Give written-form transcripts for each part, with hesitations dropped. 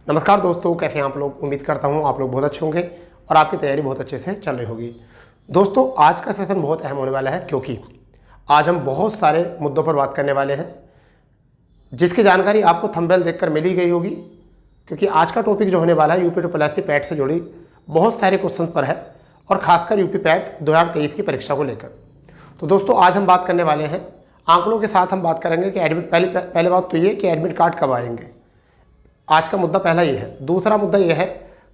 नमस्कार दोस्तों, कैसे हैं आप लोग। उम्मीद करता हूं आप लोग बहुत अच्छे होंगे और आपकी तैयारी बहुत अच्छे से चल रही होगी। दोस्तों, आज का सेशन बहुत अहम होने वाला है क्योंकि आज हम बहुत सारे मुद्दों पर बात करने वाले हैं जिसकी जानकारी आपको थंबनेल देखकर मिल ही गई होगी। क्योंकि आज का टॉपिक जो होने वाला है यूपी SSC पैट से जुड़ी बहुत सारे क्वेश्चन पर है और खासकर यूपी पैट 2023 की परीक्षा को लेकर। तो दोस्तों, आज हम बात करने वाले हैं आंकड़ों के साथ। हम बात करेंगे कि एडमिट पहले बात तो ये कि एडमिट कार्ड कब आएंगे। आज का मुद्दा पहला ये है। दूसरा मुद्दा ये है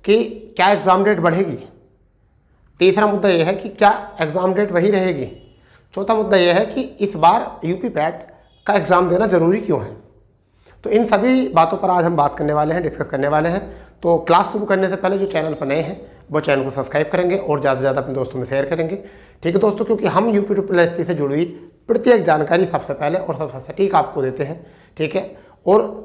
कि क्या एग्ज़ाम डेट बढ़ेगी। तीसरा मुद्दा ये है कि क्या एग्ज़ाम डेट वही रहेगी। चौथा मुद्दा ये है कि इस बार यूपी पैट का एग्ज़ाम देना ज़रूरी क्यों है। तो इन सभी बातों पर आज हम बात करने वाले हैं, डिस्कस करने वाले हैं। तो क्लास शुरू करने से पहले जो चैनल पर नए हैं वो चैनल को सब्सक्राइब करेंगे और ज़्यादा से ज़्यादा अपने दोस्तों में शेयर करेंगे। ठीक है दोस्तों, क्योंकि हम यूपी SSC से जुड़ी प्रत्येक जानकारी सबसे पहले और सबसे सटीक आपको देते हैं। ठीक है, और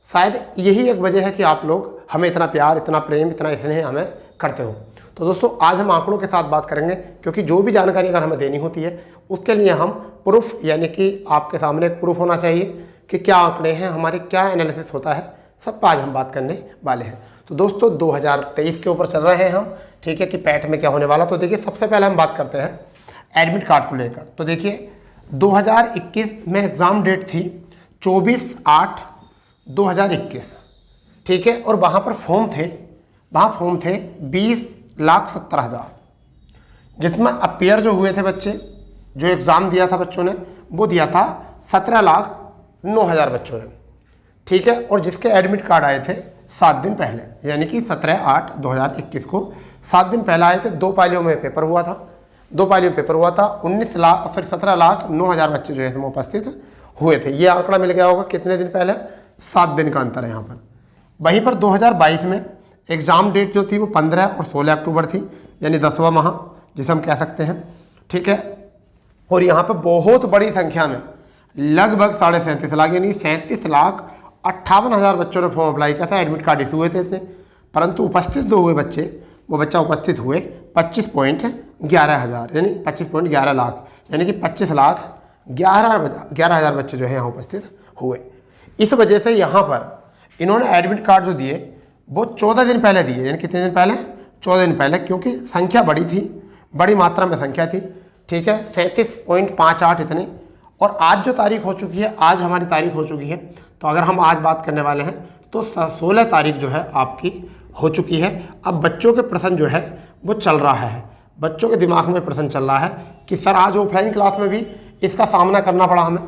शायद यही एक वजह है कि आप लोग हमें इतना प्यार, इतना प्रेम, इतना स्नेह हमें करते हो। तो दोस्तों, आज हम आंकड़ों के साथ बात करेंगे क्योंकि जो भी जानकारी अगर हमें देनी होती है उसके लिए हम प्रूफ, यानी कि आपके सामने एक प्रूफ होना चाहिए कि क्या आंकड़े हैं, हमारे क्या एनालिसिस होता है, सब पर आज हम बात करने वाले हैं। तो दोस्तों, 2023 के ऊपर चल रहे हैं हम। ठीक है, कि पैट में क्या होने वाला। तो देखिए, सबसे पहले हम बात करते हैं एडमिट कार्ड को लेकर। तो देखिए, 2021 में एग्ज़ाम डेट थी 24/8/2021। ठीक है, और वहाँ पर फॉर्म थे 20,70,000, जिसमें अपेयर जो हुए थे बच्चे, जो एग्ज़ाम दिया था बच्चों ने, वो दिया था 17,09,000 बच्चों ने। ठीक है, और जिसके एडमिट कार्ड आए थे 7 दिन पहले, यानी कि 17/8/2021 को 7 दिन पहले आए थे। 2 पालियों में पेपर हुआ था। 17,09,000 बच्चे जो है इसमें उपस्थित हुए थे। ये आंकड़ा मिल गया होगा कितने दिन पहले, 7 दिन का अंतर है यहाँ पर। वहीं पर 2022 में एग्ज़ाम डेट जो थी वो 15 और 16 अक्टूबर थी, यानी 10वां माह जिसे हम कह सकते हैं। ठीक है, और यहाँ पर बहुत बड़ी संख्या में लगभग 37.5 लाख, यानी 37,58,000 बच्चों ने फॉर्म अप्लाई किया था। एडमिट कार्ड इशू हुए थे इतने, परंतु उपस्थित जो हुए बच्चे, वो बच्चा उपस्थित हुए 25.11 यानी 25.11 लाख, यानी कि 25,11,000 बच्चे जो है यहाँ उपस्थित हुए। इस वजह से यहाँ पर इन्होंने एडमिट कार्ड जो दिए वो 14 दिन पहले दिए, यानी कितने दिन पहले, 14 दिन पहले, क्योंकि संख्या बड़ी थी, बड़ी मात्रा में संख्या थी। ठीक है, 37.58 इतने। और आज जो तारीख हो चुकी है, आज हमारी तारीख हो चुकी है, तो अगर हम आज बात करने वाले हैं तो 16 तारीख जो है आपकी हो चुकी है। अब बच्चों के प्रश्न जो है वो चल रहा है, बच्चों के दिमाग में प्रश्न चल रहा है कि सर आज ऑफलाइन क्लास में भी इसका सामना करना पड़ा हमें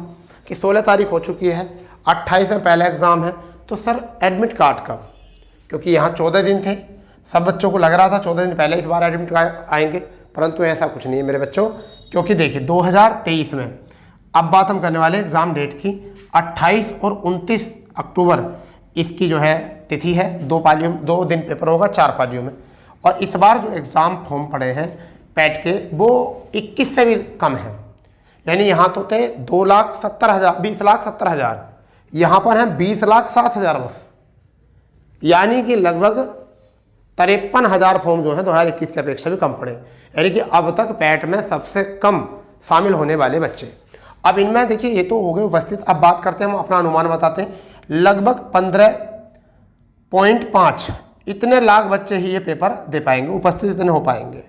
कि 16 तारीख हो चुकी है, 28 में पहले एग्ज़ाम है, तो सर एडमिट कार्ड कब। क्योंकि यहाँ 14 दिन थे, सब बच्चों को लग रहा था 14 दिन पहले इस बार एडमिट कार्ड आएंगे, परंतु ऐसा कुछ नहीं है मेरे बच्चों। क्योंकि देखिए, 2023 में अब बात हम करने वाले एग्ज़ाम डेट की, 28 और 29 अक्टूबर इसकी जो है तिथि है। 2 दिन पेपर होगा 4 पालियों में। और इस बार जो एग्ज़ाम फॉर्म पड़े हैं पैट के, वो 21 से भी कम है, यानी यहाँ तो थे 2,70,000, 20,70,000, यहाँ पर हैं 20,07,000 बस, यानी कि लगभग 53,000 फॉर्म जो है 2021 की अपेक्षा भी कम पड़े। यानी कि अब तक पैट में सबसे कम शामिल होने वाले बच्चे। अब इनमें देखिए, ये तो हो गए उपस्थित। अब बात करते हैं, हम अपना अनुमान बताते हैं, लगभग 15.5 इतने लाख बच्चे ही ये पेपर दे पाएंगे, उपस्थित इतने हो पाएंगे।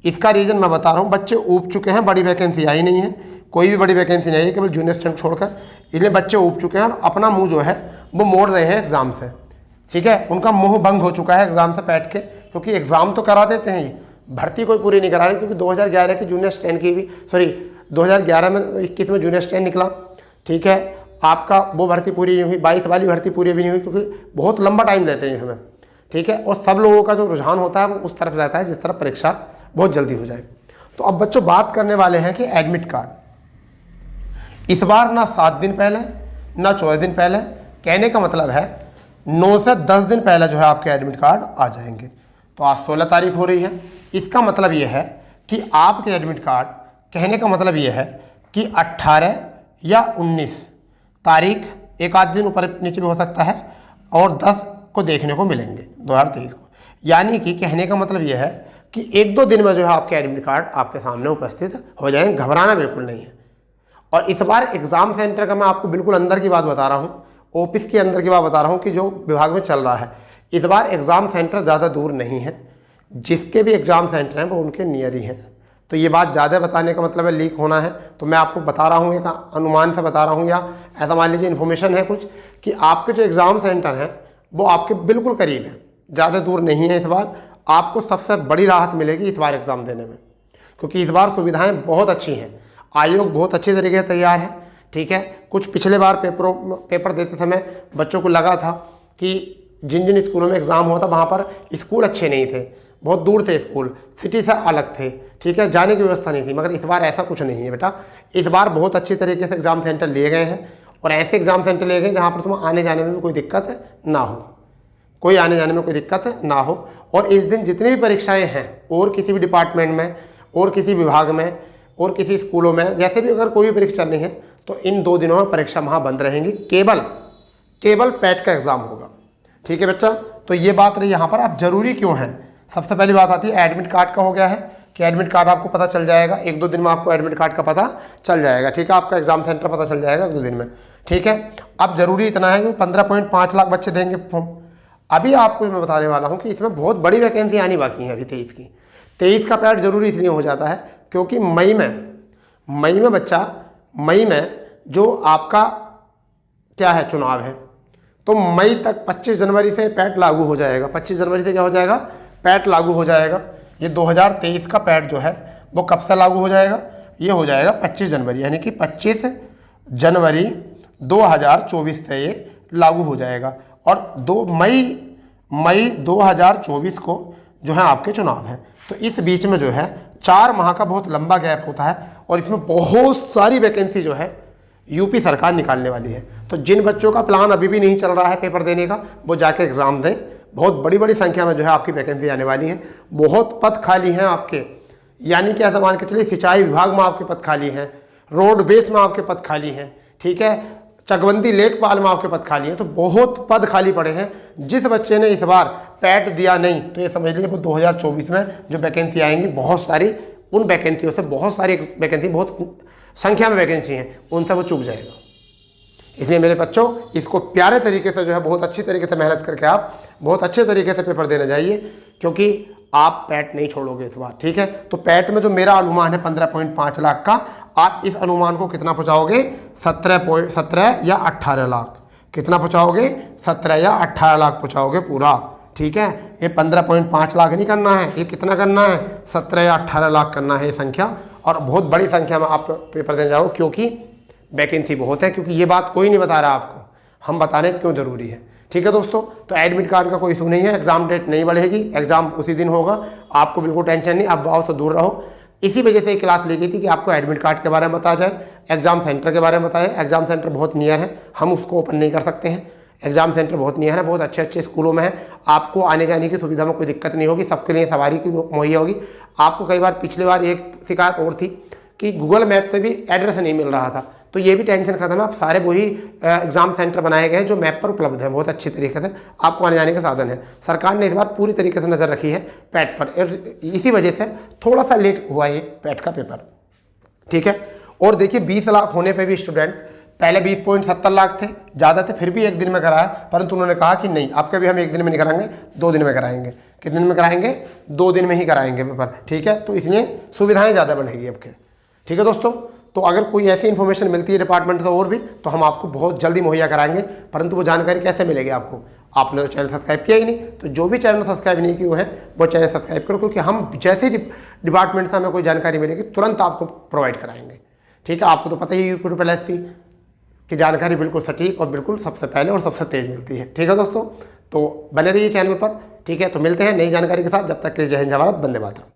इसका रीज़न मैं बता रहा हूँ, बच्चे ऊब चुके हैं, बड़ी वैकेंसी आई नहीं है, कोई भी बड़ी वैकेंसी नहीं है, केवल जूनियर स्टूडेंट छोड़कर इन्हें बच्चे ऊब चुके हैं और अपना मुंह जो है वो मोड़ रहे हैं एग्ज़ाम से। ठीक है, उनका मुंह भंग हो चुका है एग्ज़ाम से बैठ के, क्योंकि एग्ज़ाम तो करा देते हैं, ये भर्ती कोई पूरी नहीं करा रहे। क्योंकि 2011 की जूनियर स्टैंड की भी, 2011 में 21 में जूनियर स्टैंड निकला। ठीक है, आपका वो भर्ती पूरी नहीं हुई, 22 वाली भर्ती पूरी भी नहीं हुई, क्योंकि बहुत लंबा टाइम लेते हैं इसमें। ठीक है, और सब लोगों का जो रुझान होता है वो उस तरफ रहता है जिस तरफ परीक्षा बहुत जल्दी हो जाए। तो अब बच्चों बात करने वाले हैं कि एडमिट कार्ड इस बार ना 7 दिन पहले ना 14 दिन पहले, कहने का मतलब है 9 से 10 दिन पहले जो है आपके एडमिट कार्ड आ जाएंगे। तो आज 16 तारीख हो रही है, इसका मतलब ये है कि आपके एडमिट कार्ड, कहने का मतलब ये है कि 18 या 19 तारीख, एक आध दिन ऊपर नीचे भी हो सकता है, और 10 को देखने को मिलेंगे 2023 को। यानी कि कहने का मतलब ये है कि 1-2 दिन में जो है आपके एडमिट कार्ड आपके सामने उपस्थित हो जाएंगे। घबराना बिल्कुल नहीं है। और इस बार एग्ज़ाम सेंटर का मैं आपको बिल्कुल अंदर की बात बता रहा हूँ, ऑफिस के अंदर की बात बता रहा हूँ कि जो विभाग में चल रहा है, इस बार एग्ज़ाम सेंटर ज़्यादा दूर नहीं है, जिसके भी एग्ज़ाम सेंटर हैं वो उनके नियर ही हैं। तो ये बात ज़्यादा बताने का मतलब है लीक होना है, तो मैं आपको बता रहा हूँ, एक अनुमान से बता रहा हूँ, या ऐसा मान लीजिए इन्फॉर्मेशन है कुछ कि आपके जो एग्ज़ाम सेंटर हैं वो आपके बिल्कुल करीब है, ज़्यादा दूर नहीं है। इस बार आपको सबसे बड़ी राहत मिलेगी इस बार एग्ज़ाम देने में, क्योंकि इस बार सुविधाएं बहुत अच्छी हैं, आयोग बहुत अच्छे तरीके से तैयार है। ठीक है, कुछ पिछले बार पेपर देते समय बच्चों को लगा था कि जिन जिन स्कूलों में एग्ज़ाम हुआ था वहाँ पर स्कूल अच्छे नहीं थे, बहुत दूर थे स्कूल, सिटी से अलग थे। ठीक है, जाने की व्यवस्था नहीं थी, मगर इस बार ऐसा कुछ नहीं है बेटा। इस बार बहुत अच्छी तरीके से एग्ज़ाम सेंटर लिए गए हैं, और ऐसे एग्ज़ाम सेंटर लिए गए जहाँ पर तुम आने जाने में भी कोई दिक्कत ना हो, कोई आने जाने में कोई दिक्कत ना हो। और इस दिन जितनी भी परीक्षाएँ हैं और किसी भी डिपार्टमेंट में और किसी विभाग में और किसी स्कूलों में, जैसे भी अगर कोई भी परीक्षा चलनी है तो इन 2 दिनों में परीक्षा वहाँ बंद रहेंगी, केवल पैट का एग्ज़ाम होगा। ठीक है बच्चा, तो ये बात रही यहाँ पर। अब जरूरी क्यों है, सबसे पहली बात आती है एडमिट कार्ड का हो गया है कि एडमिट कार्ड आपको पता चल जाएगा, 1-2 दिन में आपको एडमिट कार्ड का पता चल जाएगा। ठीक है, आपका एग्जाम सेंटर पता चल जाएगा 1-2 दिन में। ठीक है, अब जरूरी इतना है कि 15.5 लाख बच्चे देंगे फॉर्म। अभी आपको मैं बताने वाला हूँ कि इसमें बहुत बड़ी वैकेंसी आनी बाकी है अभी 23 की। 23 का पैड जरूरी इसलिए हो जाता है क्योंकि मई में बच्चा, मई में जो आपका क्या है चुनाव है, तो मई तक 25 जनवरी से पैट लागू हो जाएगा। 25 जनवरी से क्या हो जाएगा, पैट लागू हो जाएगा। ये 2023 का पैट जो है वो कब से लागू हो जाएगा, ये हो जाएगा 25 जनवरी, यानी कि 25 जनवरी 2024 से ये लागू हो जाएगा। और 2 मई 2024 को जो है आपके चुनाव है। तो इस बीच में जो है 4 माह का बहुत लंबा गैप होता है, और इसमें बहुत सारी वैकेंसी जो है यूपी सरकार निकालने वाली है। तो जिन बच्चों का प्लान अभी भी नहीं चल रहा है पेपर देने का, वो जाके एग्ज़ाम दें। बहुत बड़ी बड़ी संख्या में जो है आपकी वैकेंसी आने वाली है। बहुत पद खाली हैं आपके, यानी कि ऐसा मान के चलिए सिंचाई विभाग में आपके पद खाली हैं, रोड बेस में आपके पद खाली हैं। ठीक है, चकबंदी लेखपाल में आपके पद खाली हैं, तो बहुत पद खाली पड़े हैं। जिस बच्चे ने इस बार पैट दिया नहीं, तो ये समझ लीजिए वो 2024 में जो वैकेंसी आएंगी बहुत सारी, उन वैकेंसियों से बहुत सारी वैकेंसी, बहुत संख्या में वैकेंसी हैं, उनसे वो चूक जाएगा। इसलिए मेरे बच्चों, इसको प्यारे तरीके से जो है बहुत अच्छी तरीके से मेहनत करके आप बहुत अच्छे तरीके से पेपर देने जाइए, क्योंकि आप पैट नहीं छोड़ोगे इस बार। ठीक है, तो पैट में जो मेरा अनुमान है 15.5 लाख का, आप इस अनुमान को कितना पहुँचाओगे, 17 या 18 लाख। कितना पहुँचाओगे, 17 या 18 लाख पहुँचाओगे पूरा। ठीक है, ये 15.5 लाख नहीं करना है, ये कितना करना है, 17 या 18 लाख करना है ये संख्या। और बहुत बड़ी संख्या में आप पेपर देने जाओ, क्योंकि वैकेंसी बहुत है। क्योंकि ये बात कोई नहीं बता रहा आपको, हम बताने क्यों ज़रूरी है। ठीक है दोस्तों, तो एडमिट कार्ड का कोई इशू नहीं है, एग्जाम डेट नहीं बढ़ेगी, एग्जाम उसी दिन होगा, आपको बिल्कुल टेंशन नहीं, आप भाव से दूर रहो। इसी वजह से एक क्लास ली गई थी कि आपको एडमिट कार्ड के बारे में बताया जाए, एग्जाम सेंटर के बारे में बताया। एग्जाम सेंटर बहुत नियर है, हम उसको ओपन नहीं कर सकते हैं। एग्जाम सेंटर बहुत नियर है, बहुत अच्छे अच्छे स्कूलों में है, आपको आने जाने की सुविधा में कोई दिक्कत नहीं होगी, सबके लिए सवारी की मुहैया होगी। आपको कई बार पिछली बार एक शिकायत और थी कि गूगल मैप से भी एड्रेस नहीं मिल रहा था, तो ये भी टेंशन खत्म है। आप सारे वही एग्जाम सेंटर बनाए गए हैं जो मैप पर उपलब्ध है, बहुत अच्छी तरीके से आपको आने जाने के साधन है। सरकार ने इस बार पूरी तरीके से नज़र रखी है पैट पर, इसी वजह से थोड़ा सा लेट हुआ ये पैट का पेपर। ठीक है, और देखिए 20 लाख होने पर भी स्टूडेंट, पहले 20.70 लाख थे, ज़्यादा थे, फिर भी एक दिन में कराया, परंतु उन्होंने कहा कि नहीं, अब कभी हम एक दिन में नहीं कराएंगे, 2 दिन में कराएंगे। कितने दिन में कराएंगे, 2 दिन में ही कराएंगे पेपर। ठीक है, तो इसलिए सुविधाएं ज़्यादा बढ़ेगी आपके। ठीक है दोस्तों, तो अगर कोई ऐसी इन्फॉर्मेशन मिलती है डिपार्टमेंट से और भी, तो हम आपको बहुत जल्दी मुहैया कराएंगे। परंतु वो जानकारी कैसे मिलेगी आपको, आपने तो चैनल सब्सक्राइब किया ही नहीं, तो जो भी चैनल सब्सक्राइब नहीं किए हैं वो चैनल सब्सक्राइब करो, क्योंकि हम जैसे ही डिपार्टमेंट से हमें कोई जानकारी मिलेगी तुरंत आपको प्रोवाइड कराएंगे। ठीक है, आपको तो पता ही यूट्यूब पर ऐसी की जानकारी बिल्कुल सटीक और बिल्कुल सबसे पहले और सबसे तेज़ मिलती है। ठीक है दोस्तों, तो बने रहिए चैनल पर। ठीक है, तो मिलते हैं नई जानकारी के साथ, जब तक के लिए जय हिंद, जय भारत, वंदे मातरम।